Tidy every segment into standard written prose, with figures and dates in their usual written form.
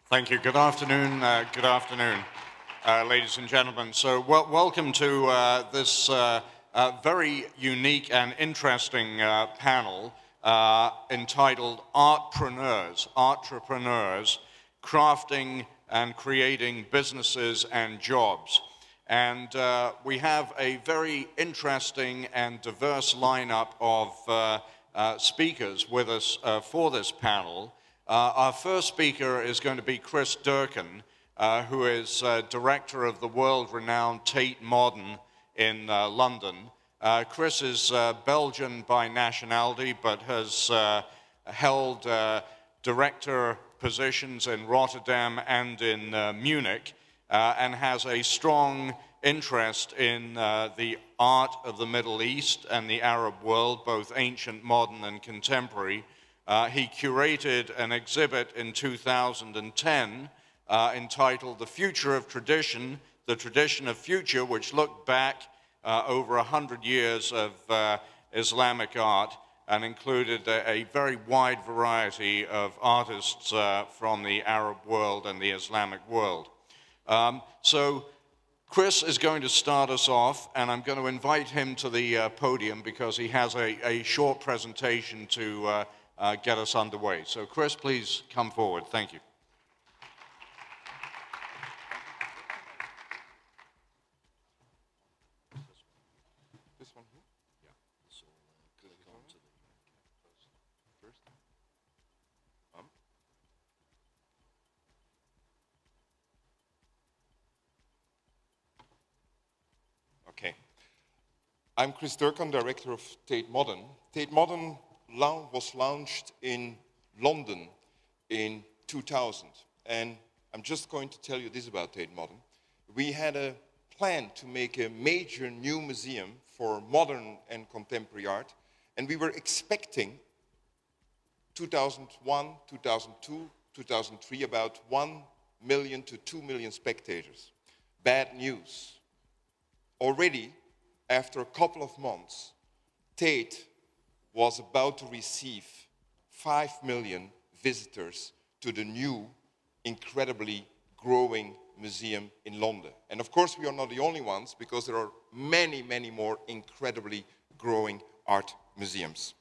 Thank you. Good afternoon. Ladies and gentlemen. So welcome to this very unique and interesting panel entitled Entrepreneurs, Crafting and Creating Businesses and Jobs. And we have a very interesting and diverse lineup of speakers with us for this panel. Our first speaker is going to be Chris Dercon, who is director of the world-renowned Tate Modem in London. Chris is Belgian by nationality, but has held director positions in Rotterdam and in Munich, and has a strong interest in the art of the Middle East and the Arab world, both ancient, modern, and contemporary. He curated an exhibit in 2010 entitled The Future of Tradition, The Tradition of Future, which looked back over 100 years of Islamic art and included a very wide variety of artists from the Arab world and the Islamic world. So Chris is going to start us off, and I'm going to invite him to the podium because he has a short presentation to get us underway. So Chris, please come forward. Thank you. This one here? Yeah. So click on to the first. Okay. I'm Chris Dercon, director of Tate Modem. Tate Modem was launched in London in 2000, and I'm just going to tell you this about Tate Modem. We had a plan to make a major new museum for modern and contemporary art, and we were expecting 2001, 2002, 2003 about 1 million to 2 million spectators. Bad news. Already, after a couple of months, Tate was about to receive 5 million visitors to the new, incredibly growing museum in London. And of course, we are not the only ones, because there are many, many more incredibly growing art museums.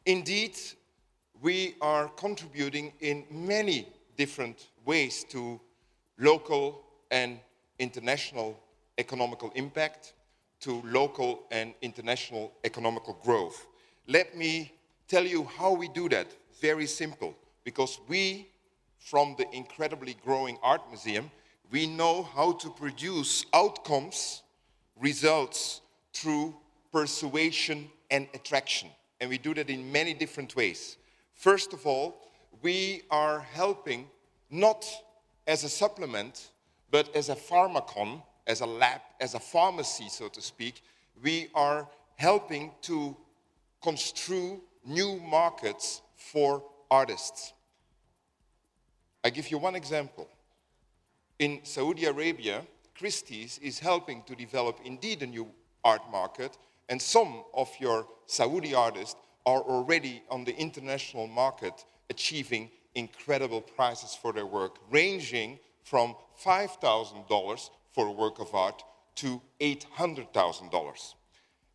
Indeed, we are contributing in many different ways to local and international economical impact, to local and international economical growth. Let me tell you how we do that. Very simple, because we, from the incredibly growing art museum, we know how to produce outcomes, results, through persuasion and attraction. And we do that in many different ways. First of all, we are helping not as a supplement, but as a pharmacon, as a lab, as a pharmacy, so to speak. We are helping to construe new markets for artists. I give you one example. In Saudi Arabia, Christie's is helping to develop indeed a new art market, and some of your Saudi artists are already on the international market achieving incredible prices for their work, ranging from $5,000 for a work of art to $800,000.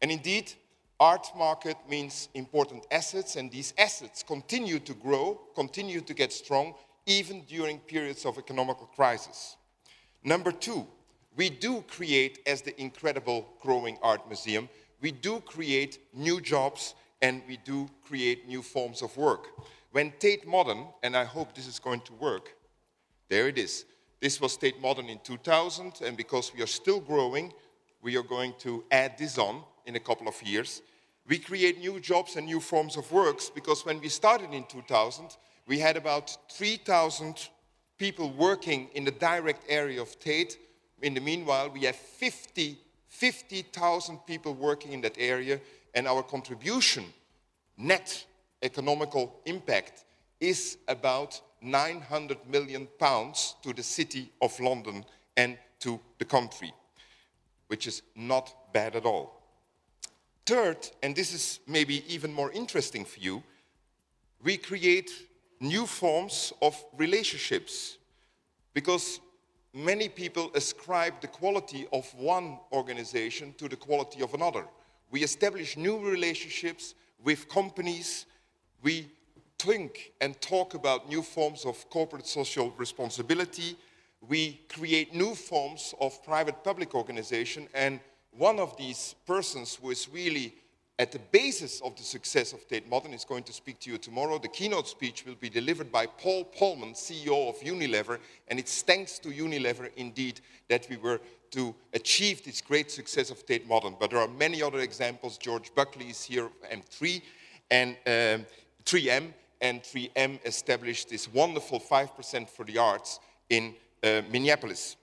And indeed, art market means important assets, and these assets continue to grow, continue to get strong, even during periods of economic crisis. Number two, we do create, as the incredible growing art museum, we do create new jobs, and we do create new forms of work. When Tate Modem, and I hope this is going to work, there it is. This was Tate Modem in 2000, and because we are still growing, we are going to add this on in a couple of years. We create new jobs and new forms of works, because when we started in 2000, we had about 3,000 people working in the direct area of Tate. In the meanwhile, we have 50,000 people working in that area, and our contribution, net economical impact, is about £900 million to the city of London and to the country, which is not bad at all. Third, and this is maybe even more interesting for you, we create new forms of relationships. because many people ascribe the quality of one organization to the quality of another. We establish new relationships with companies. We think and talk about new forms of corporate social responsibility. We create new forms of private-public organization, and one of these persons who is really at the basis of the success of Tate Modern is going to speak to you tomorrow. The keynote speech will be delivered by Paul Polman, CEO of Unilever, and it's thanks to Unilever, indeed, that we were to achieve this great success of Tate Modern. But there are many other examples. George Buckley is here, M3, and 3M, and 3M established this wonderful 5% for the arts in Minneapolis.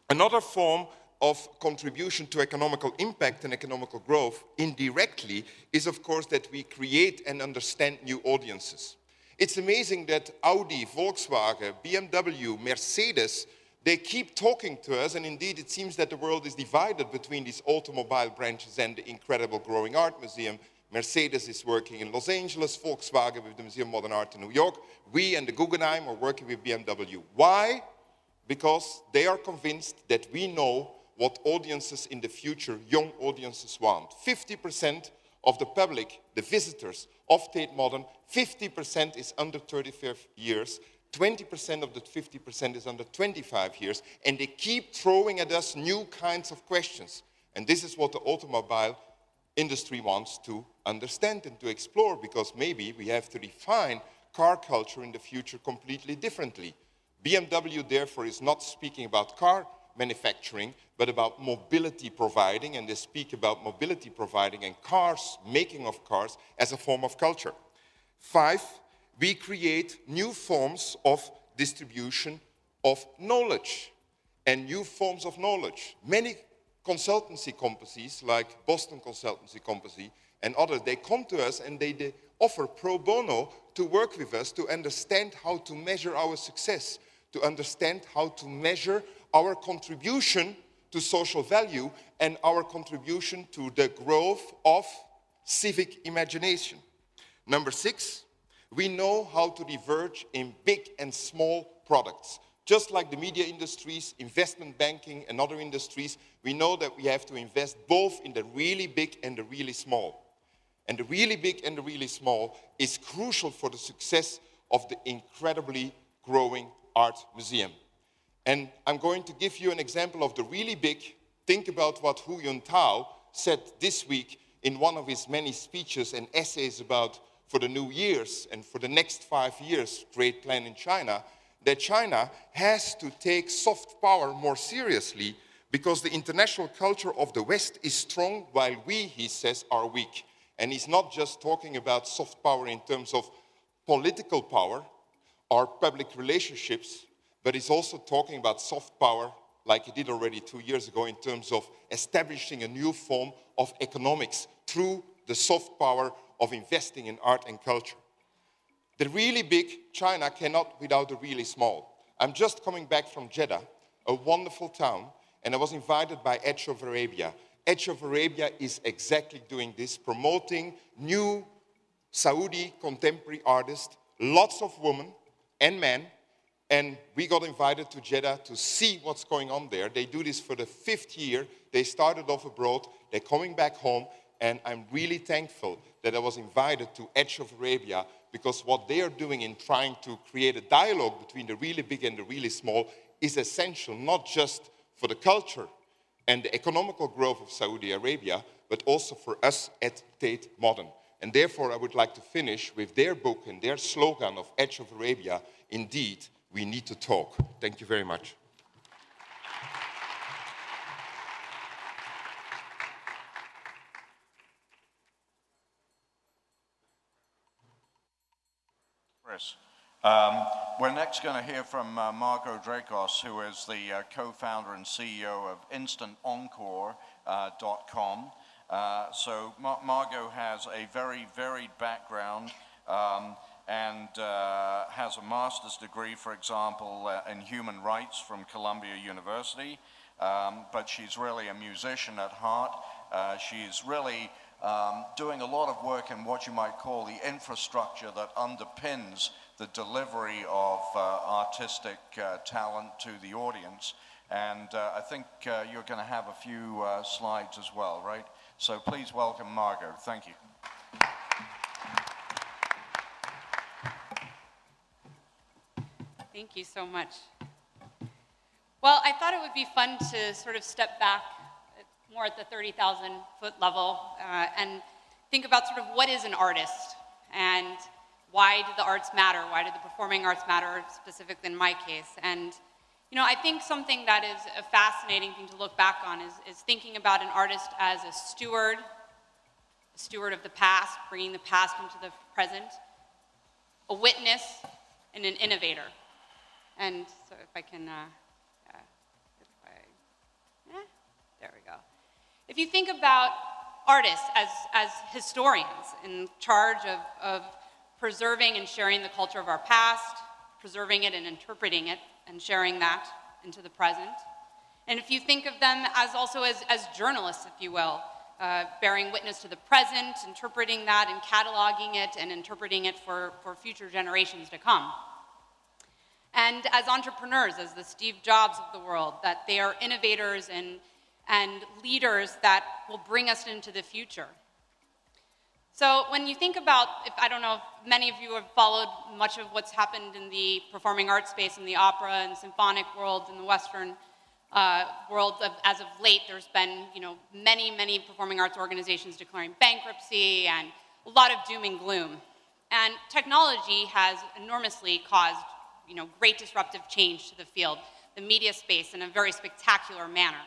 Another form of contribution to economical impact and economical growth indirectly is, of course, that we create and understand new audiences. It's amazing that Audi, Volkswagen, BMW, Mercedes, they keep talking to us, and indeed it seems that the world is divided between these automobile branches and the incredible growing art museum. Mercedes is working in Los Angeles, Volkswagen with the Museum of Modern Art in New York. We and the Guggenheim are working with BMW. Why? Because they are convinced that we know what audiences in the future, young audiences, want. 50% of the public, the visitors of Tate Modern, 50% is under 35 years, 20% of the 50% is under 25 years, and they keep throwing at us new kinds of questions. And this is what the automobile industry wants to understand and to explore, because maybe we have to define car culture in the future completely differently. BMW, therefore, is not speaking about car manufacturing, but about mobility providing, and they speak about mobility providing and cars, making of cars, as a form of culture. 5, we create new forms of distribution of knowledge and new forms of knowledge. Many consultancy companies, like Boston Consultancy Company and others, they come to us and they offer pro bono to work with us to understand how to measure our success, to understand how to measure our contribution to social value and our contribution to the growth of civic imagination. Number 6, we know how to diverge in big and small products. Just like the media industries, investment banking, and other industries, we know that we have to invest both in the really big and the really small. And the really big and the really small is crucial for the success of the incredibly growing art museum. And I'm going to give you an example of the really big. Think about what Hu Yuntao said this week in one of his many speeches and essays about for the new years and for the next 5 years, great plan in China, that China has to take soft power more seriously because the international culture of the West is strong while we, he says, are weak. And he's not just talking about soft power in terms of political power or public relationships, but he's also talking about soft power, like he did already 2 years ago, in terms of establishing a new form of economics through the soft power of investing in art and culture. The really big China cannot without the really small. I'm just coming back from Jeddah, a wonderful town, and I was invited by Edge of Arabia. Edge of Arabia is exactly doing this, promoting new Saudi contemporary artists, lots of women and men, and we got invited to Jeddah to see what's going on there. They do this for the 5th year. They started off abroad, they're coming back home, and I'm really thankful that I was invited to Edge of Arabia, because what they are doing in trying to create a dialogue between the really big and the really small is essential, not just for the culture and the economical growth of Saudi Arabia, but also for us at Tate Modern. And therefore, I would like to finish with their book and their slogan of Edge of Arabia, indeed, we need to talk. Thank you very much. Chris. We're next going to hear from Margot Drakos, who is the co-founder and CEO of InstantEncore.com. So Margot has a very varied background and has a master's degree, for example, in human rights from Columbia University. But she's really a musician at heart. She's really doing a lot of work in what you might call the infrastructure that underpins the delivery of artistic talent to the audience. And I think you're going to have a few slides as well, right? So please welcome Margot. Thank you. Thank you so much. Well, I thought it would be fun to sort of step back more at the 30,000-foot level and think about sort of what is an artist and why do the arts matter? Why do the performing arts matter, specifically in my case? And you know, I think something that is a fascinating thing to look back on is thinking about an artist as a steward of the past, bringing the past into the present, a witness, and an innovator. And so if I can, there we go. If you think about artists as historians in charge of preserving and sharing the culture of our past, preserving it and interpreting it, and sharing that into the present. And if you think of them as also as journalists, if you will, bearing witness to the present, interpreting that and cataloging it and interpreting it for future generations to come. And as entrepreneurs, as the Steve Jobs of the world, that they are innovators and leaders that will bring us into the future. So when you think about, I don't know if many of you have followed much of what's happened in the performing arts space, in the opera and symphonic world, in the Western world, as of late, there's been, you know, many performing arts organizations declaring bankruptcy and a lot of doom and gloom. And technology has enormously caused, you know, great disruptive change to the field, the media space, in a very spectacular manner.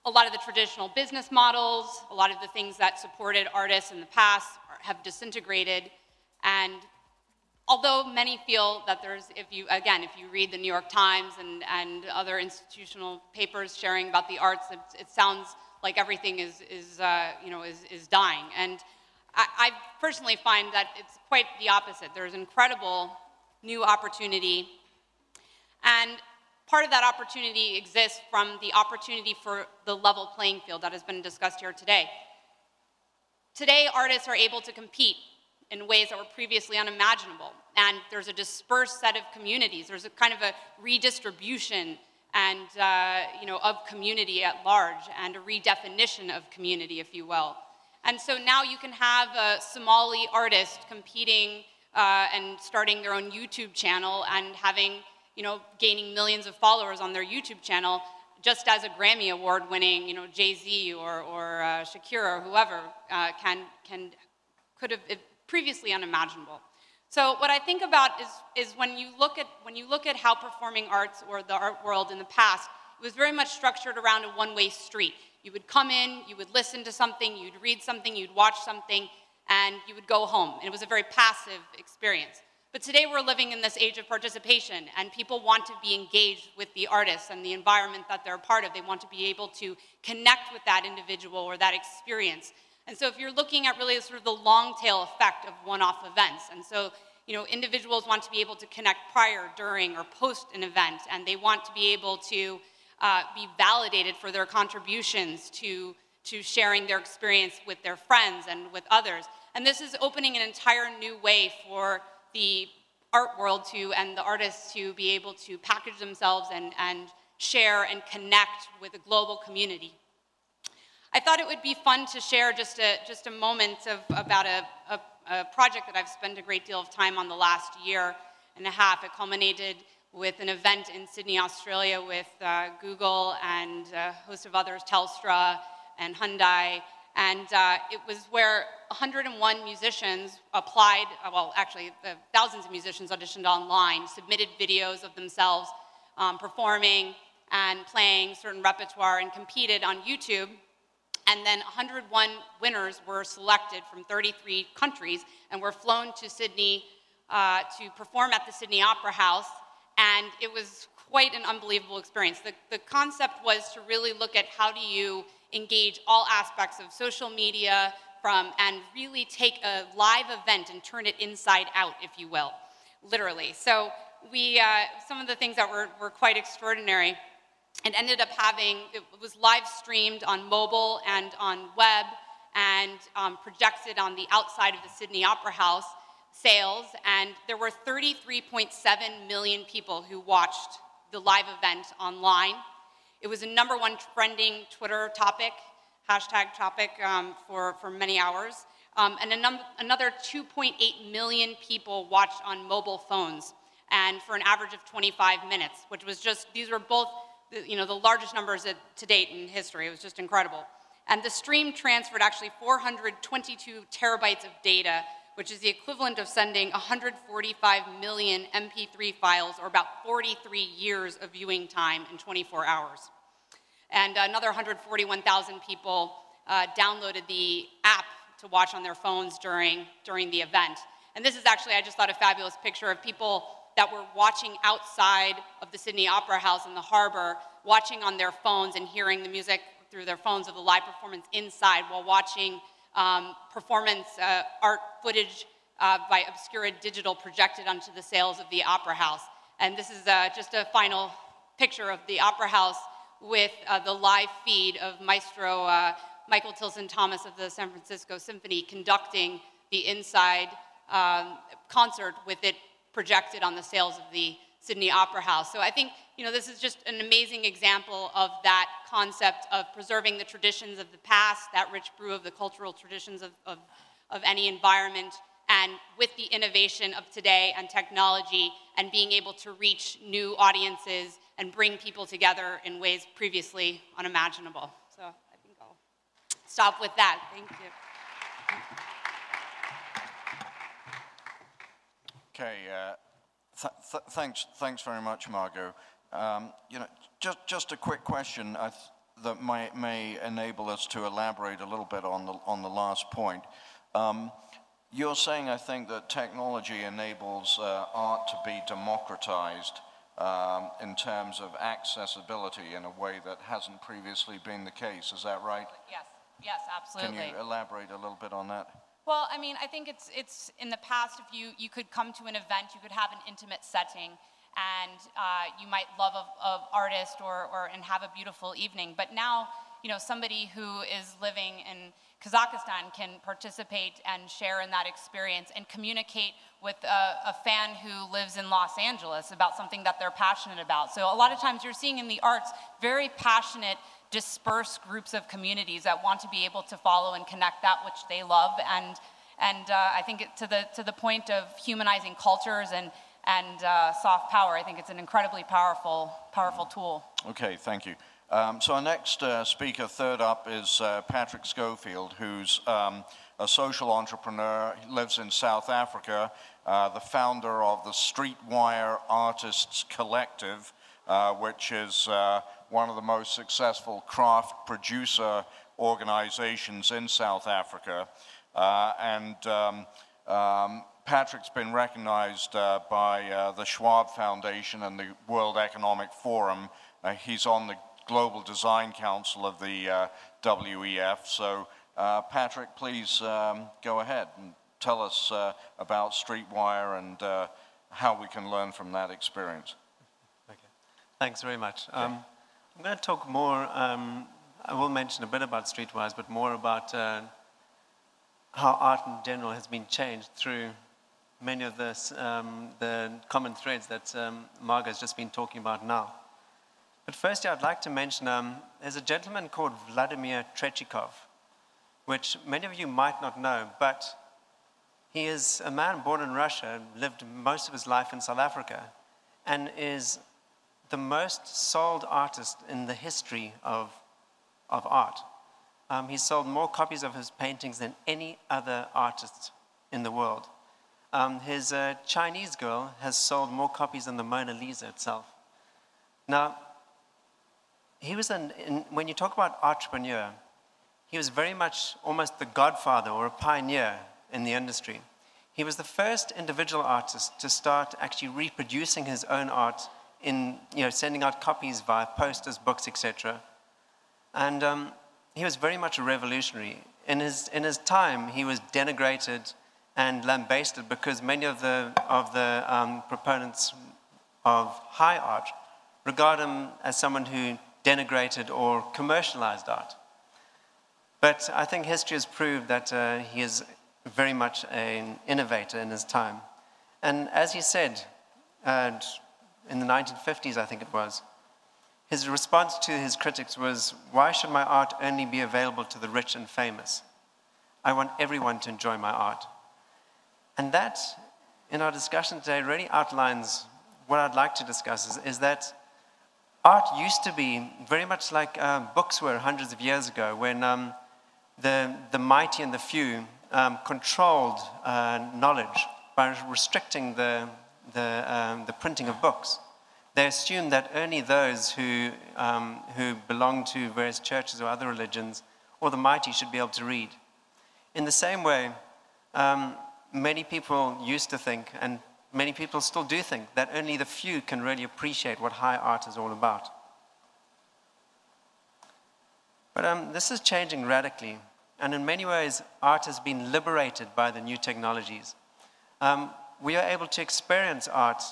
A lot of the traditional business models, a lot of the things that supported artists in the past have disintegrated. And although many feel that there's, if you read the New York Times and other institutional papers sharing about the arts, it sounds like everything is dying. And I personally find that it's quite the opposite. There's incredible new opportunity. And part of that opportunity exists from the opportunity for the level playing field that has been discussed here today. Today, artists are able to compete in ways that were previously unimaginable. And there's a dispersed set of communities. There's a kind of a redistribution and, of community at large, and a redefinition of community, if you will. And so now you can have a Somali artist competing and starting their own YouTube channel and having, gaining millions of followers on their YouTube channel, just as a Grammy Award-winning, Jay-Z or Shakira or whoever could have previously unimaginable. So what I think about is when you look at how performing arts or the art world in the past, it was very much structured around a one-way street. You would come in, you would listen to something, you'd read something, you'd watch something, and you would go home. And it was a very passive experience. But today we're living in this age of participation, and people want to be engaged with the artists and the environment that they're a part of. They want to be able to connect with that individual or that experience. And so if you're looking at really sort of the long tail effect of one-off events, and so individuals want to be able to connect prior, during, or post an event, and they want to be able to be validated for their contributions to sharing their experience with their friends and with others. And this is opening an entire new way for the art world and the artists to be able to package themselves and share and connect with a global community. I thought it would be fun to share just a moment about a project that I've spent a great deal of time on the last year and a half. It culminated with an event in Sydney, Australia with Google and a host of others, Telstra and Hyundai. And it was where 101 musicians applied, well, actually, thousands of musicians auditioned online, submitted videos of themselves performing and playing certain repertoire, and competed on YouTube. And then 101 winners were selected from 33 countries and were flown to Sydney to perform at the Sydney Opera House. And it was quite an unbelievable experience. The concept was to really look at how do you engage all aspects of social media and really take a live event and turn it inside out, if you will, literally. So some of the things that were quite extraordinary, and ended up it was live streamed on mobile and on web and projected on the outside of the Sydney Opera House, sales, and there were 33.7 million people who watched the live event online. It was a #1 trending Twitter topic, hashtag topic for many hours. And another 2.8 million people watched on mobile phones, and for an average of 25 minutes, which was just, these were both the largest numbers to date in history. It was just incredible. And the stream transferred actually 422 terabytes of data, which is the equivalent of sending 145 million MP3 files, or about 43 years of viewing time in 24 hours. And another 141,000 people downloaded the app to watch on their phones during the event. And this is actually, I just thought, a fabulous picture of people that were watching outside of the Sydney Opera House in the harbor, watching on their phones and hearing the music through their phones of the live performance inside, while watching performance art footage by Obscura Digital projected onto the sails of the Opera House. And this is just a final picture of the Opera House with the live feed of Maestro Michael Tilson Thomas of the San Francisco Symphony conducting the inside concert with it projected on the sails of the Sydney Opera House. So I think, this is just an amazing example of that concept of preserving the traditions of the past, that rich brew of the cultural traditions of any environment, and with the innovation of today and technology, and being able to reach new audiences and bring people together in ways previously unimaginable. So I think I'll stop with that. Thank you. Okay, thanks very much, Margot. Just a quick question that may enable us to elaborate a little bit on the last point. You're saying, I think, that technology enables art to be democratized in terms of accessibility in a way that hasn't previously been the case. Is that right? Yes, absolutely. Can you elaborate a little bit on that? Well, I mean, I think it's in the past, if you could come to an event, you could have an intimate setting, and you might love an artist and have a beautiful evening. But now, somebody who is living in Kazakhstan can participate and share in that experience and communicate with a fan who lives in Los Angeles about something that they're passionate about. So a lot of times you're seeing in the arts very passionate, dispersed groups of communities that want to be able to follow and connect that which they love, and I think to the point of humanizing cultures and soft power, I think it's an incredibly powerful tool. Okay, thank you. So our next speaker, third up, is Patrick Schofield, who's a social entrepreneur. He lives in South Africa, the founder of the Streetwire Artists Collective, which is one of the most successful craft producer organizations in South Africa. Patrick's been recognized by the Schwab Foundation and the World Economic Forum. He's on the Global Design Council of the WEF. So Patrick, please go ahead and tell us about Streetwire and how we can learn from that experience. Okay. Thanks very much. I'm going to talk more, I will mention a bit about Streetwires, but more about how art in general has been changed through many of the common threads that Margot has just been talking about now. But firstly, I'd like to mention there's a gentleman called Vladimir Trechikov, which many of you might not know, but he is a man born in Russia, lived most of his life in South Africa, and is the most sold artist in the history of art. He's sold more copies of his paintings than any other artist in the world. His Chinese Girl has sold more copies than the Mona Lisa itself. Now, he was when you talk about entrepreneur, he was very much almost the godfather or a pioneer in the industry. He was the first individual artist to start actually reproducing his own art in, sending out copies via posters, books, etc. And he was very much a revolutionary. In his time, he was denigrated and lambasted because many of the proponents of high art regard him as someone who denigrated or commercialized art. But I think history has proved that he is very much an innovator in his time. And as he said, in the 1950s, I think it was, his response to his critics was, "Why should my art only be available to the rich and famous? I want everyone to enjoy my art." And that, in our discussion today, really outlines what I'd like to discuss, is that art used to be very much like books were hundreds of years ago, when the mighty and the few controlled knowledge by restricting the printing of books. They assumed that only those who belonged to various churches or other religions, or the mighty, should be able to read. In the same way, many people used to think, and many people still do think, that only the few can really appreciate what high art is all about. But this is changing radically, and in many ways, art has been liberated by the new technologies. We are able to experience art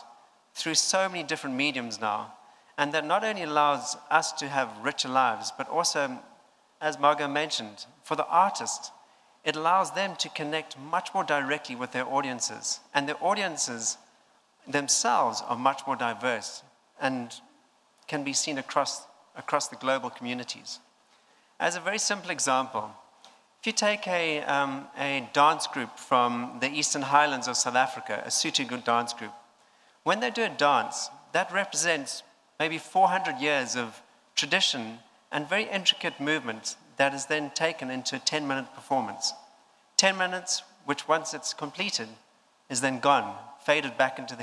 through so many different mediums now, and that not only allows us to have richer lives, but also, as Margot mentioned, for the artist, it allows them to connect much more directly with their audiences, and their audiences themselves are much more diverse and can be seen across the global communities. As a very simple example, if you take a dance group from the Eastern Highlands of South Africa, a Sotho dance group, when they do a dance, that represents maybe 400 years of tradition and very intricate movement that is then taken into a 10-minute performance. 10 minutes, which once it's completed, is then gone, faded back into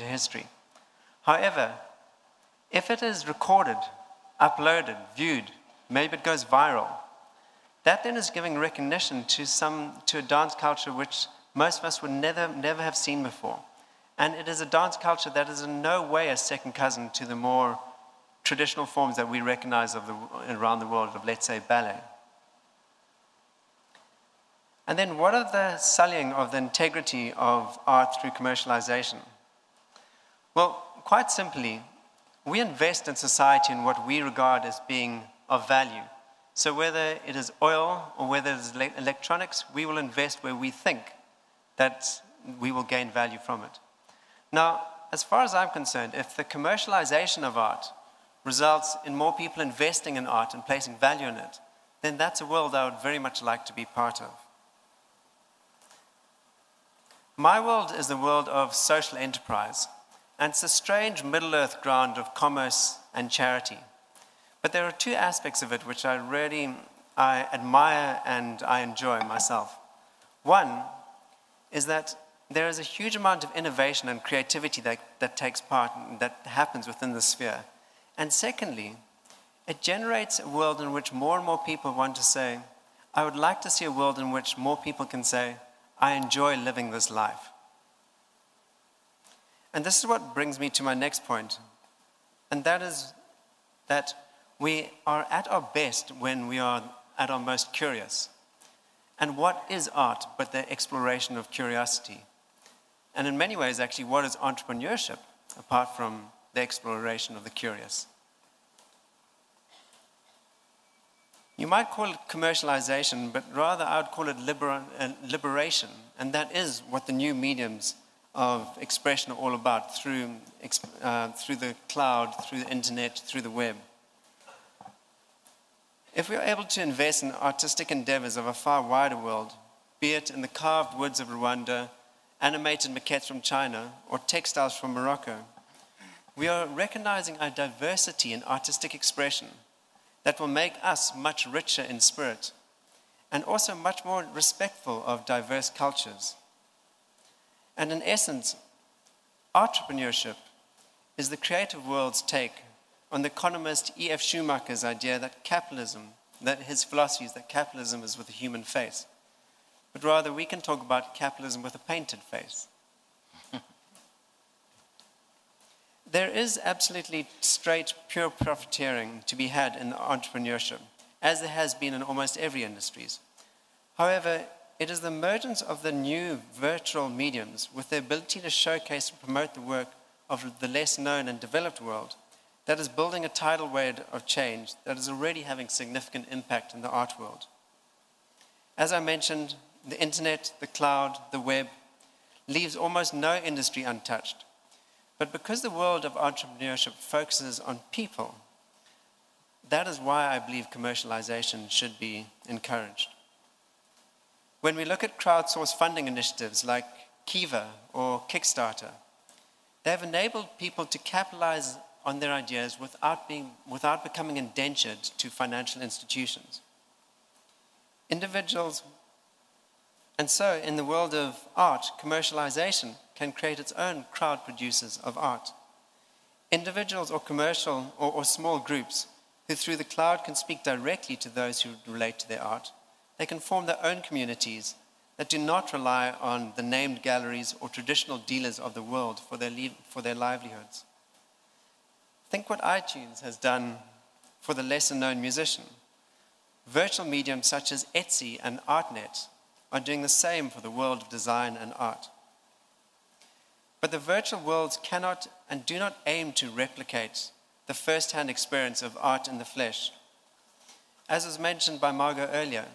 history. However, if it is recorded, uploaded, viewed, maybe it goes viral, that then is giving recognition to a dance culture which most of us would never have seen before. And it is a dance culture that is in no way a second cousin to the more traditional forms that we recognize around the world of, let's say, ballet. And then what are the sullying of the integrity of art through commercialization? Well, quite simply, we invest in society in what we regard as being of value. So whether it is oil or whether it is electronics, we will invest where we think that we will gain value from it. Now, as far as I'm concerned, if the commercialization of art results in more people investing in art and placing value in it, then that's a world I would very much like to be part of. My world is the world of social enterprise, and it's a strange Middle-earth ground of commerce and charity. But there are two aspects of it which I admire and I enjoy myself. One is that there is a huge amount of innovation and creativity that takes part, that happens within the sphere. And secondly, it generates a world in which more and more people want to say, I would like to see a world in which more people can say, I enjoy living this life. And this is what brings me to my next point, and that is that we are at our best when we are at our most curious. And what is art but the exploration of curiosity? And in many ways, actually, what is entrepreneurship apart from the exploration of the curious? You might call it commercialization, but rather I would call it liberation. And that is what the new mediums of expression are all about, through the cloud, through the internet, through the web. If we are able to invest in artistic endeavors of a far wider world, be it in the carved woods of Rwanda, animated maquettes from China, or textiles from Morocco, we are recognizing a diversity in artistic expression that will make us much richer in spirit and also much more respectful of diverse cultures. And in essence, entrepreneurship is the creative world's take on the economist E.F. Schumacher's idea that capitalism, that his philosophy is that capitalism is with a human face. But rather, we can talk about capitalism with a painted face. There is absolutely straight, pure profiteering to be had in entrepreneurship, as there has been in almost every industry. However, it is the emergence of the new virtual mediums with the ability to showcase and promote the work of the less known and developed world that is building a tidal wave of change that is already having significant impact in the art world. As I mentioned, the internet, the cloud, the web, leaves almost no industry untouched. But because the world of entrepreneurship focuses on people, that is why I believe commercialization should be encouraged. When we look at crowdsourced funding initiatives like Kiva or Kickstarter, they have enabled people to capitalize on their ideas without becoming indentured to financial institutions. Individuals, and so in the world of art, commercialization can create its own crowd producers of art. Individuals or commercial or small groups who through the cloud can speak directly to those who relate to their art. They can form their own communities that do not rely on the named galleries or traditional dealers of the world for their livelihoods. Think what iTunes has done for the lesser-known musician. Virtual mediums such as Etsy and ArtNet are doing the same for the world of design and art. But the virtual worlds cannot and do not aim to replicate the first-hand experience of art in the flesh. As was mentioned by Margot earlier,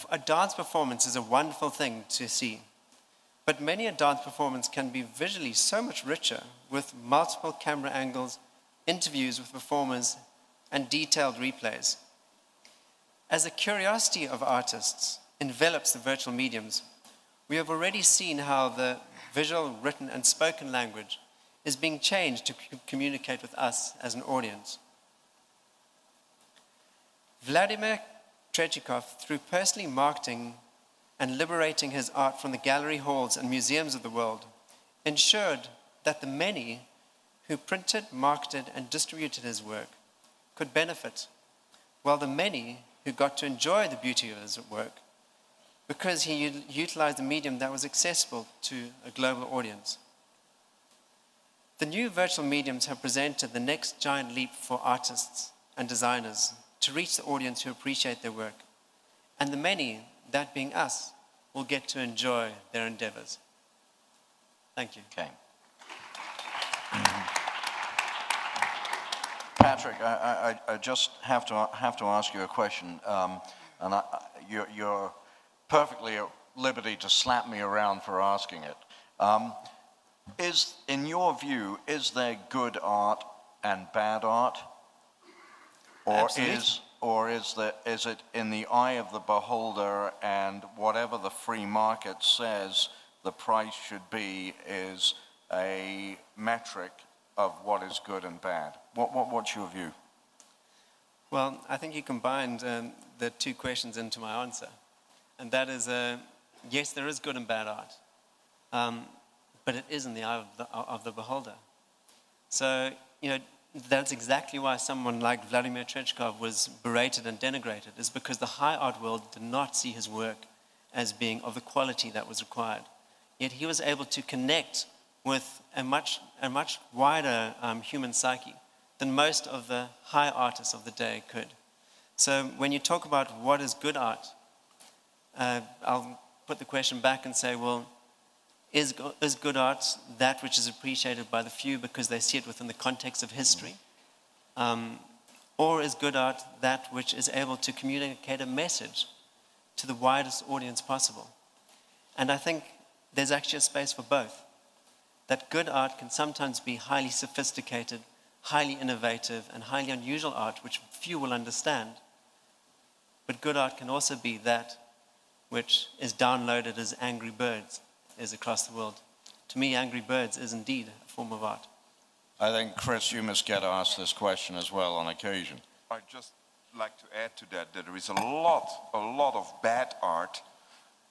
a dance performance is a wonderful thing to see, but many a dance performance can be visually so much richer with multiple camera angles, interviews with performers, and detailed replays. As the curiosity of artists envelops the virtual mediums, we have already seen how the visual, written, and spoken language is being changed to communicate with us as an audience. Vladimir Trechikov, through personally marketing and liberating his art from the gallery halls and museums of the world, ensured that the many who printed, marketed, and distributed his work could benefit, while the many who got to enjoy the beauty of his work because he utilized a medium that was accessible to a global audience. The new virtual mediums have presented the next giant leap for artists and designers to reach the audience who appreciate their work. And the many, that being us, will get to enjoy their endeavors. Thank you. Okay. Patrick, I just have to ask you a question, and you're perfectly at liberty to slap me around for asking it. In your view, is there good art and bad art? Or is it in the eye of the beholder, and whatever the free market says the price should be is a metric of what is good and bad? What's your view? Well, I think you combined the two questions into my answer. And that is, yes, there is good and bad art. But it is in the eye of the beholder. So, that's exactly why someone like Vladimir Trechikov was berated and denigrated, is because the high art world did not see his work as being of the quality that was required. Yet he was able to connect with a much wider human psyche than most of the high artists of the day could. So when you talk about what is good art, I'll put the question back and say, well, is good art that which is appreciated by the few because they see it within the context of history? Or is good art that which is able to communicate a message to the widest audience possible? And I think there's actually a space for both. That good art can sometimes be highly sophisticated, highly innovative, and highly unusual art which few will understand. But good art can also be that which is downloaded as Angry Birds is across the world. To me, Angry Birds is indeed a form of art. I think, Chris, you must get asked this question as well on occasion. I'd just like to add to that there is a lot of bad art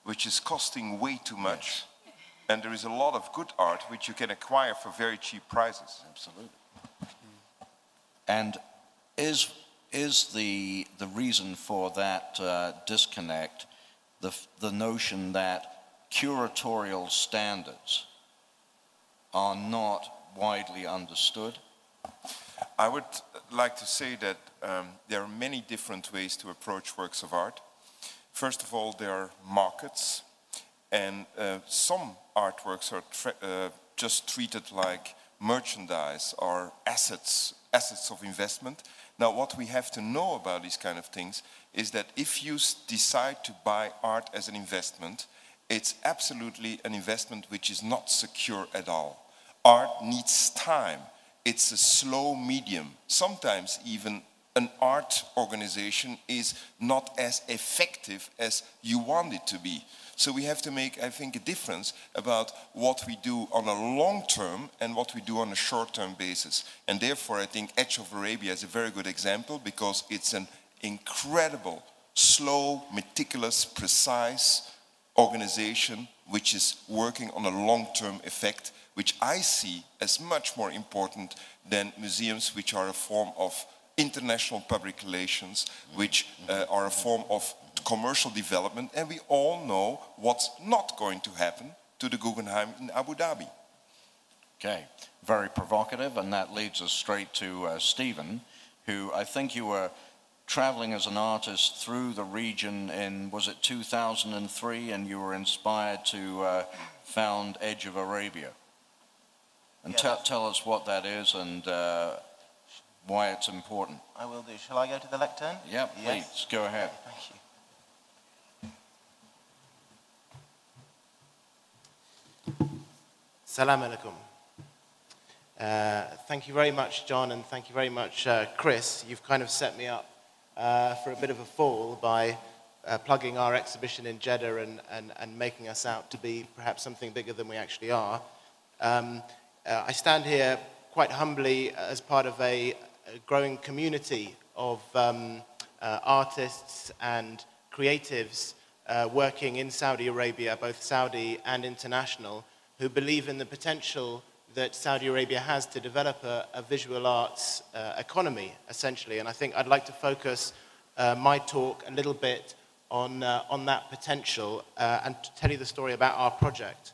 which is costing way too much. Yes. And there is a lot of good art which you can acquire for very cheap prices. Absolutely. And is the reason for that disconnect the notion that curatorial standards are not widely understood? I would like to say that there are many different ways to approach works of art. First of all, there are markets, and some artworks are just treated like merchandise or assets of investment. Now, what we have to know about these kind of things is that if you decide to buy art as an investment, it's absolutely an investment which is not secure at all. Art needs time. It's a slow medium. Sometimes even an art organization is not as effective as you want it to be. So we have to make, I think, a difference about what we do on a long term and what we do on a short term basis. And therefore, I think Edge of Arabia is a very good example because it's an incredible, slow, meticulous, precise organization which is working on a long-term effect, which I see as much more important than museums which are a form of international public relations, which are a form of commercial development, and we all know what's not going to happen to the Guggenheim in Abu Dhabi. Okay, very provocative, and that leads us straight to Stephen, who I think you were traveling as an artist through the region in, was it 2003, and you were inspired to found Edge of Arabia. And Yes. tell us what that is and why it's important. I will do. Shall I go to the lectern? Yeah, please, Yes. go ahead. Thank you. Salam alaikum. Thank you very much, John, and thank you very much, Chris. You've kind of set me up for a bit of a fall by plugging our exhibition in Jeddah and making us out to be perhaps something bigger than we actually are. I stand here quite humbly as part of a growing community of artists and creatives working in Saudi Arabia, both Saudi and international, who believe in the potential that Saudi Arabia has to develop a visual arts economy, essentially. And I think I'd like to focus my talk a little bit on that potential and to tell you the story about our project.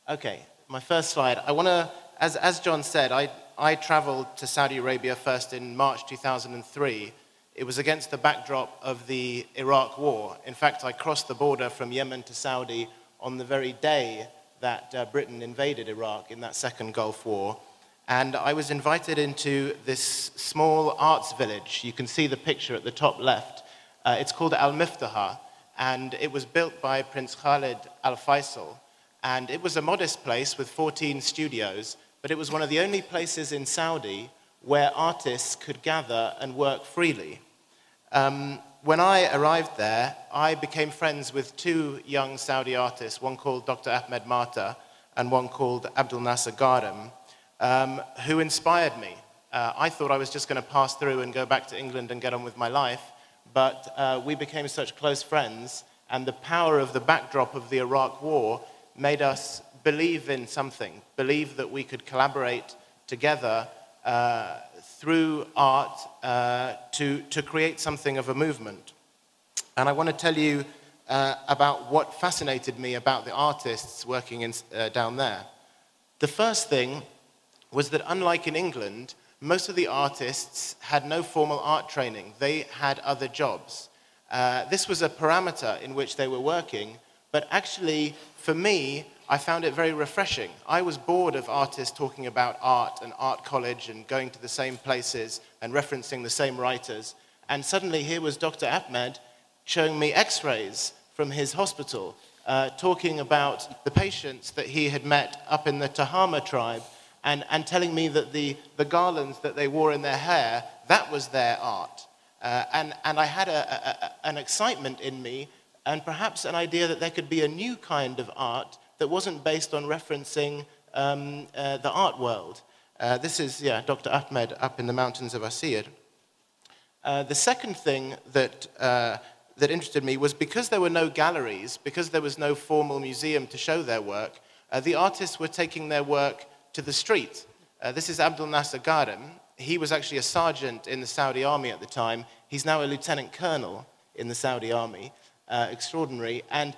Okay, my first slide. I want to, as John said, I traveled to Saudi Arabia first in March 2003. It was against the backdrop of the Iraq War. In fact, I crossed the border from Yemen to Saudi on the very day that Britain invaded Iraq in that second Gulf War. And I was invited into this small arts village. You can see the picture at the top left. It's called Al-Miftaha, and it was built by Prince Khalid Al Faisal. And it was a modest place with 14 studios, but it was one of the only places in Saudi where artists could gather and work freely. When I arrived there, I became friends with two young Saudi artists, one called Dr. Ahmed Mata and one called Abdul Nasser Gardem, who inspired me. I thought I was just going to pass through and go back to England and get on with my life, but we became such close friends, and the power of the backdrop of the Iraq War made us believe in something, believe that we could collaborate together through art to create something of a movement. And I want to tell you about what fascinated me about the artists working down there. The first thing was that unlike in England, most of the artists had no formal art training. They had other jobs. This was a parameter in which they were working, but actually, for me, I found it very refreshing. I was bored of artists talking about art and art college and going to the same places and referencing the same writers. And suddenly here was Dr. Ahmed showing me x-rays from his hospital, talking about the patients that he had met up in the Tahama tribe and telling me that the garlands that they wore in their hair, that was their art. And I had an excitement in me and perhaps an idea that there could be a new kind of art that wasn't based on referencing the art world. This is, Dr. Ahmed up in the mountains of Asir. The second thing that interested me was because there were no galleries, because there was no formal museum to show their work, the artists were taking their work to the street. This is Abdul Nasser Gardem. He was actually a sergeant in the Saudi army at the time. He's now a lieutenant colonel in the Saudi army. Extraordinary. And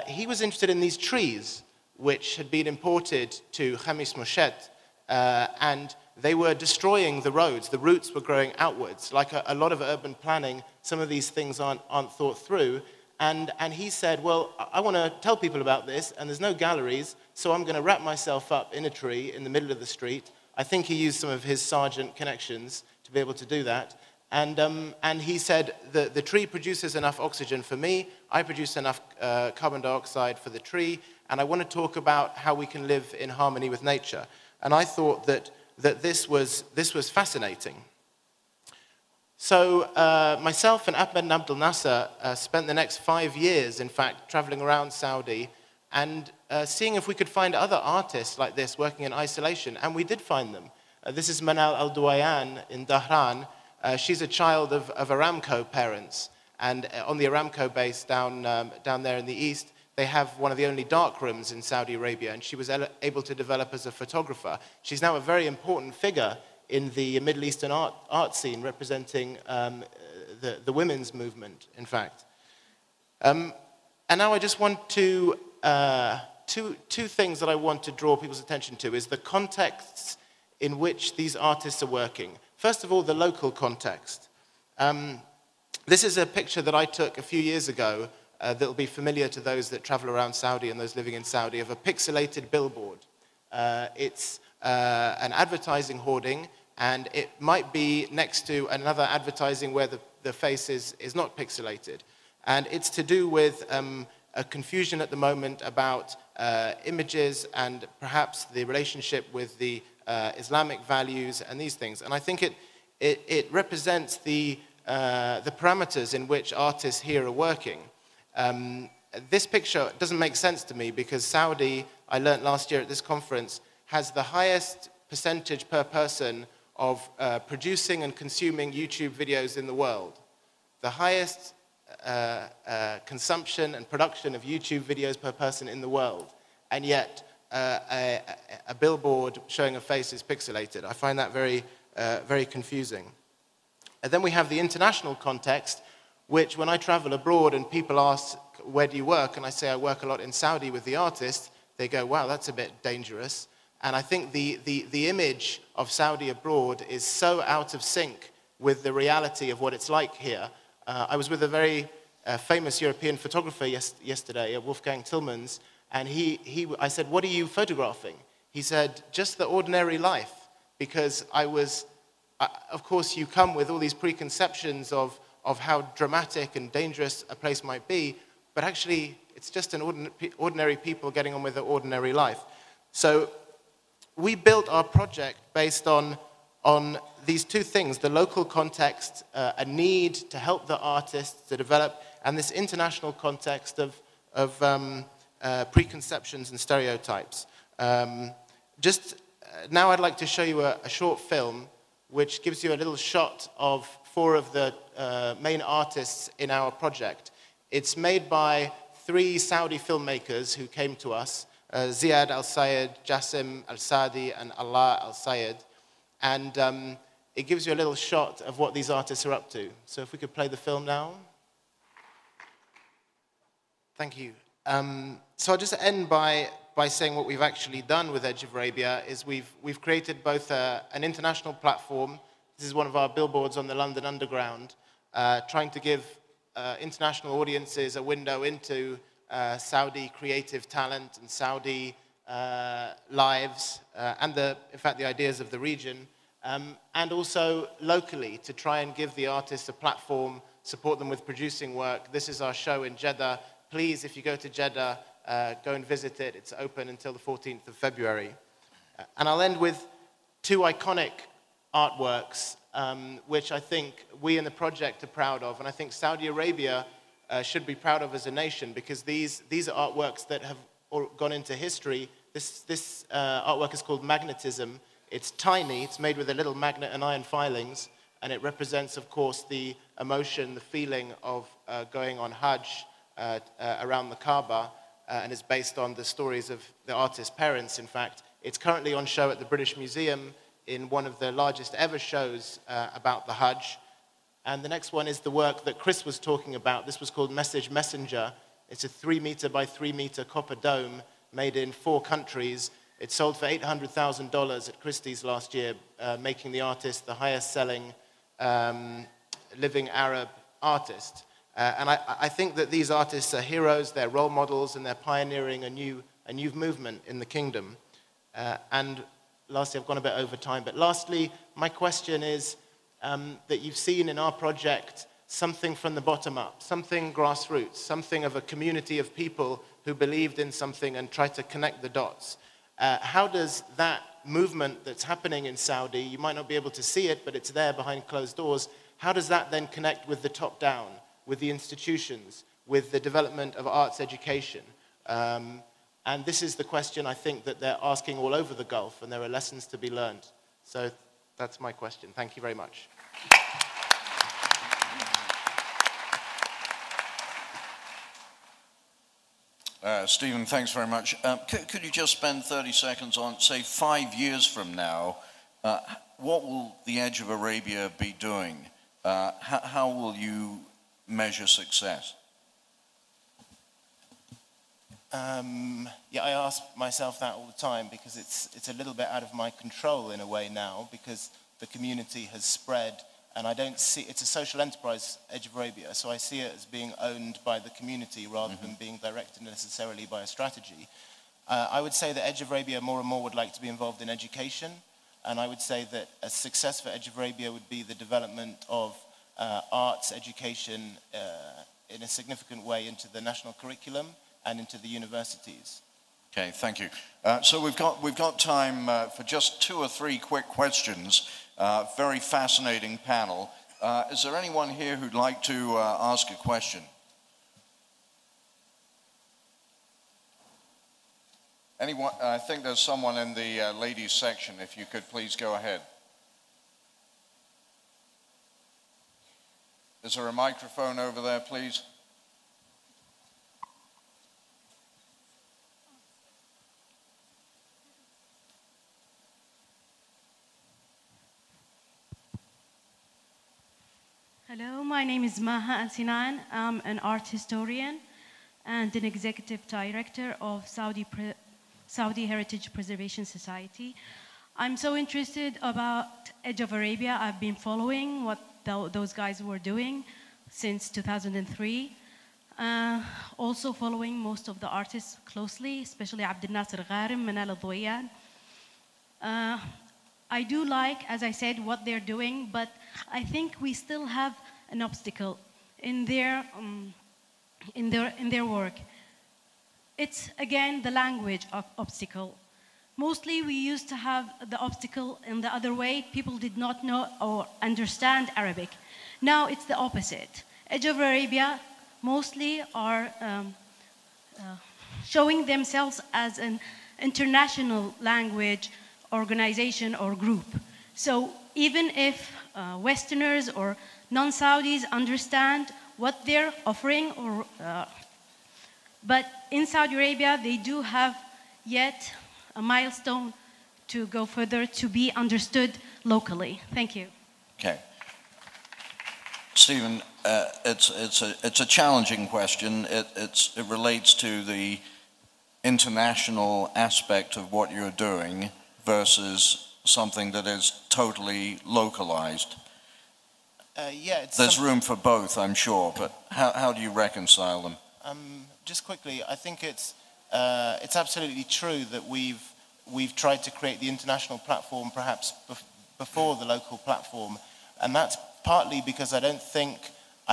he was interested in these trees, which had been imported to Khamis Moshet, and they were destroying the roads. The roots were growing outwards. Like a lot of urban planning, some of these things aren't thought through. And he said, well, I want to tell people about this, and there's no galleries, so I'm going to wrap myself up in a tree in the middle of the street. I think he used some of his sergeant connections to be able to do that. And he said, the tree produces enough oxygen for me, I produce enough carbon dioxide for the tree, and I want to talk about how we can live in harmony with nature. And I thought that this was fascinating. So myself and Ahmed and Abdel Nasser spent the next 5 years, in fact, traveling around Saudi and seeing if we could find other artists like this working in isolation, and we did find them. This is Manal Al-Duwayan in Dhahran. She's a child of Aramco parents, and on the Aramco base down there in the east, they have one of the only dark rooms in Saudi Arabia, and she was able to develop as a photographer. She's now a very important figure in the Middle Eastern art scene, representing the women's movement, in fact. And now I just want to, two things that I want to draw people's attention to is the contexts in which these artists are working. First of all, the local context. This is a picture that I took a few years ago that will be familiar to those that travel around Saudi and those living in Saudi, of a pixelated billboard. It's an advertising hoarding, and it might be next to another advertising where the face is not pixelated. And it's to do with a confusion at the moment about images and perhaps the relationship with the Islamic values and these things. And I think it represents the parameters in which artists here are working. This picture doesn't make sense to me because Saudi, I learned last year at this conference, has the highest percentage per person of producing and consuming YouTube videos in the world. The highest consumption and production of YouTube videos per person in the world. And yet, a billboard showing a face is pixelated. I find that very, very confusing. And then we have the international context, which when I travel abroad and people ask, where do you work? And I say I work a lot in Saudi with the artists, they go, wow, that's a bit dangerous. And I think the image of Saudi abroad is so out of sync with the reality of what it's like here. I was with a very famous European photographer yesterday, Wolfgang Tillmans, and I said, what are you photographing? He said, just the ordinary life, because of course you come with all these preconceptions of how dramatic and dangerous a place might be, but actually it's just an ordinary people getting on with their ordinary life. So we built our project based on these two things, the local context, a need to help the artists to develop, and this international context of preconceptions and stereotypes. Now I'd like to show you a short film which gives you a little shot of 4 of the main artists in our project. It's made by 3 Saudi filmmakers who came to us, Ziad Al-Sayed, Jassim Al-Sadi, and Allah Al-Sayed. And it gives you a little shot of what these artists are up to. So if we could play the film now. Thank you. So I'll just end by saying what we've actually done with Edge of Arabia is we've created both an international platform. This is one of our billboards on the London Underground, trying to give international audiences a window into Saudi creative talent and Saudi lives, and in fact the ideas of the region, and also locally to try and give the artists a platform, support them with producing work. This is our show in Jeddah. Please, if you go to Jeddah, go and visit it. It's open until the 14th of February. And I'll end with 2 iconic artworks, which I think we in the project are proud of, and I think Saudi Arabia should be proud of as a nation, because these are artworks that have gone into history. This artwork is called Magnetism. It's tiny, it's made with a little magnet and iron filings, and it represents, of course, the emotion, the feeling of going on Hajj around the Kaaba, and is based on the stories of the artist's parents, in fact. It's currently on show at the British Museum in one of the largest ever shows about the Hajj. And the next one is the work that Chris was talking about. This was called Message Messenger. It's a 3-meter by 3-meter copper dome made in 4 countries. It sold for $800,000 at Christie's last year, making the artist the highest selling living Arab artist. And I think that these artists are heroes, they're role models, and they're pioneering a new movement in the kingdom. And lastly, I've gone a bit over time, but lastly, my question is that you've seen in our project something from the bottom up, something grassroots, something of a community of people who believed in something and tried to connect the dots. How does that movement that's happening in Saudi, you might not be able to see it, but it's there behind closed doors, how does that then connect with the top down, with the institutions, with the development of arts education? And this is the question I think that they're asking all over the Gulf, and there are lessons to be learned. So that's my question. Thank you very much. Stephen, thanks very much. Could you just spend 30 seconds on, say, 5 years from now, what will the Edge of Arabia be doing? How will you measure success? Yeah, I ask myself that all the time because it's a little bit out of my control in a way now because the community has spread and I don't see, it's a social enterprise, Edge of Arabia, so I see it as being owned by the community rather than being directed necessarily by a strategy. I would say that Edge of Arabia more and more would like to be involved in education, and I would say that a success for Edge of Arabia would be the development of arts education in a significant way into the national curriculum and into the universities. Okay, thank you. So we've got time for just 2 or 3 quick questions. Very fascinating panel. Is there anyone here who'd like to ask a question? Anyone? I think there's someone in the ladies section. If you could please go ahead. Is there a microphone over there, please? Hello, my name is Maha Al-Sinan. I'm an art historian and an executive director of Saudi Heritage Preservation Society. I'm so interested about Edge of Arabia. I've been following what those guys were doing since 2003. Also following most of the artists closely, especially Abdel Nasser Gharim, Manal Al-Dhawiyan. I do like, as I said, what they're doing, but I think we still have an obstacle in their work. It's, again, the language obstacle. Mostly we used to have the obstacle in the other way. People did not know or understand Arabic. Now it's the opposite. Edge of Arabia mostly are showing themselves as an international language organization or group. So even if Westerners or non-Saudis understand what they're offering, but in Saudi Arabia, they do have yet a milestone to go further to be understood locally. Thank you. Okay. Stephen, it's a challenging question. It relates to the international aspect of what you're doing versus something that is totally localized. Yeah, there's room for both, I'm sure, but how do you reconcile them? Just quickly, I think it's absolutely true that we've tried to create the international platform perhaps before the local platform, and that's partly because I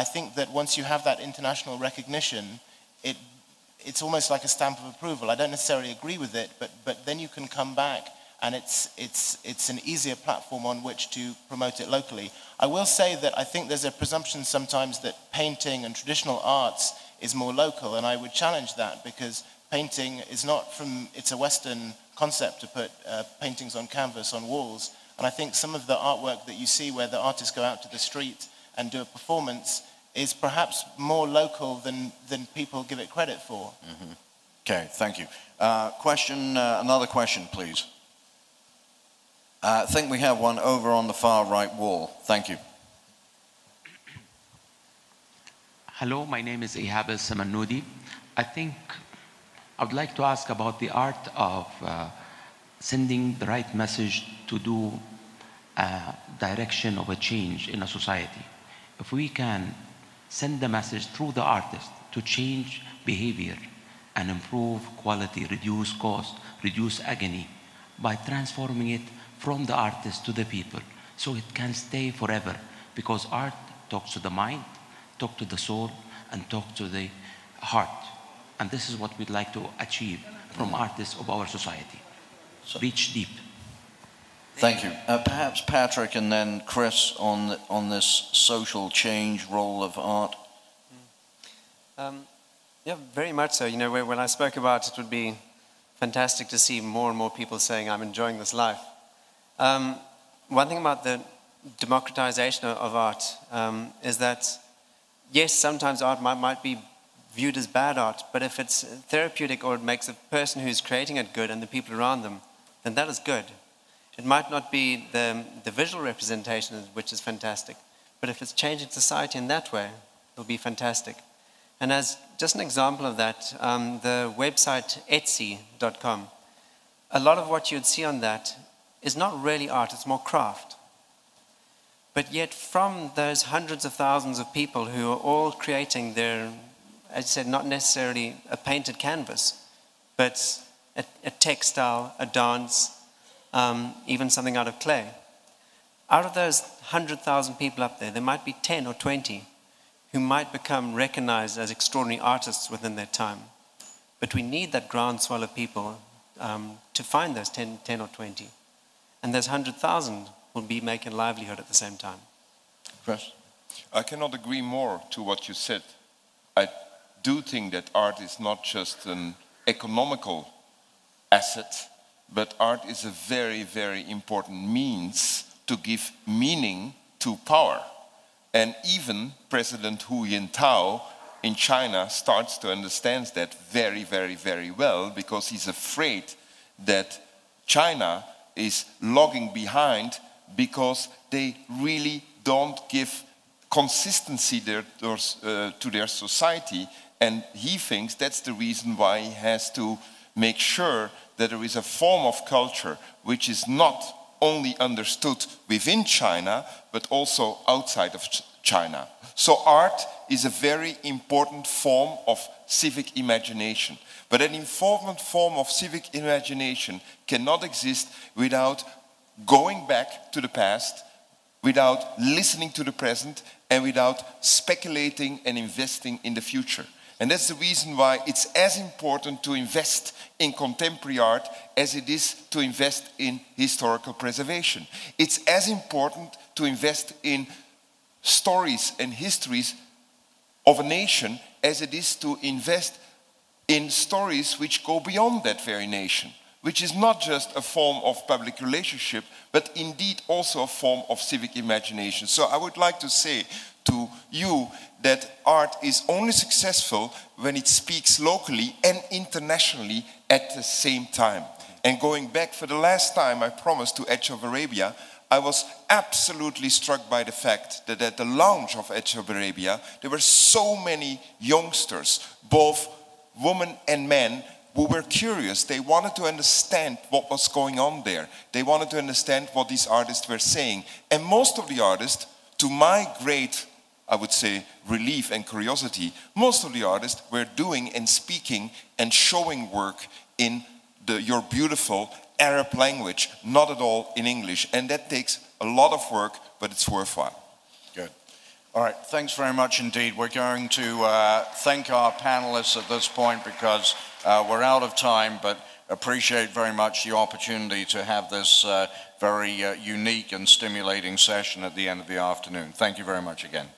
think that once you have that international recognition, it's almost like a stamp of approval. I don't necessarily agree with it, but then you can come back and it's an easier platform on which to promote it locally. I will say that I think there's a presumption sometimes that painting and traditional arts is more local, and I would challenge that because painting is not it's a Western concept to put paintings on canvas, on walls, and I think some of the artwork that you see where the artists go out to the street and do a performance is perhaps more local than people give it credit for. Mm-hmm. Okay, thank you. Another question, please. I think we have one over on the far right wall. Thank you. Hello, my name is Ihab Samanoudi. I think I would like to ask about the art of sending the right message to do a direction of a change in a society. If we can send the message through the artist to change behavior and improve quality, reduce cost, reduce agony by transforming it from the artist to the people so it can stay forever, because art talks to the mind, talks to the soul, and talks to the heart. And this is what we'd like to achieve from artists of our society. Reach deep. Thank you. Perhaps Patrick and then Chris on this social change role of art. Yeah, very much so. You know, when I spoke about it would be fantastic to see more and more people saying, I'm enjoying this life. One thing about the democratization of art is that, yes, sometimes art might be viewed as bad art, but if it's therapeutic or it makes the person who's creating it good and the people around them, then that is good. It might not be the visual representation, which is fantastic, but if it's changing society in that way, it'll be fantastic. And as just an example of that, the website Etsy.com, a lot of what you'd see on that is not really art, it's more craft. But yet from those hundreds of thousands of people who are all creating their, as I said, not necessarily a painted canvas, but a textile, a dance, even something out of clay. Out of those 100,000 people up there might be 10 or 20 who might become recognized as extraordinary artists within their time. But we need that groundswell of people to find those 10 or 20. And those 100,000 will be making livelihood at the same time. Chris? I cannot agree more to what you said. I do think that art is not just an economical asset, but art is a very, very important means to give meaning to power. And even President Hu Jintao in China starts to understand that very, very, very well, because he's afraid that China is lagging behind because they really don't give consistency to their society. And he thinks that's the reason why he has to make sure that there is a form of culture which is not only understood within China, but also outside of China. So art is a very important form of civic imagination. But an important form of civic imagination cannot exist without going back to the past, without listening to the present, and without speculating and investing in the future. And that's the reason why it's as important to invest in contemporary art as it is to invest in historical preservation. It's as important to invest in stories and histories of a nation as it is to invest in stories which go beyond that very nation, which is not just a form of public relationship, but indeed also a form of civic imagination. So I would like to say to you that art is only successful when it speaks locally and internationally at the same time. And going back for the last time, I promised, to Edge of Arabia, I was absolutely struck by the fact that at the launch of Edge of Arabia, there were so many youngsters, both women and men, who were curious. They wanted to understand what was going on there. They wanted to understand what these artists were saying. And most of the artists, to my great, I would say, relief and curiosity, most of the artists were doing and speaking and showing work in your beautiful Arab language, not at all in English. And that takes a lot of work, but it's worthwhile. Good. All right, thanks very much indeed. We're going to thank our panelists at this point because we're out of time, but appreciate very much the opportunity to have this very unique and stimulating session at the end of the afternoon. Thank you very much again.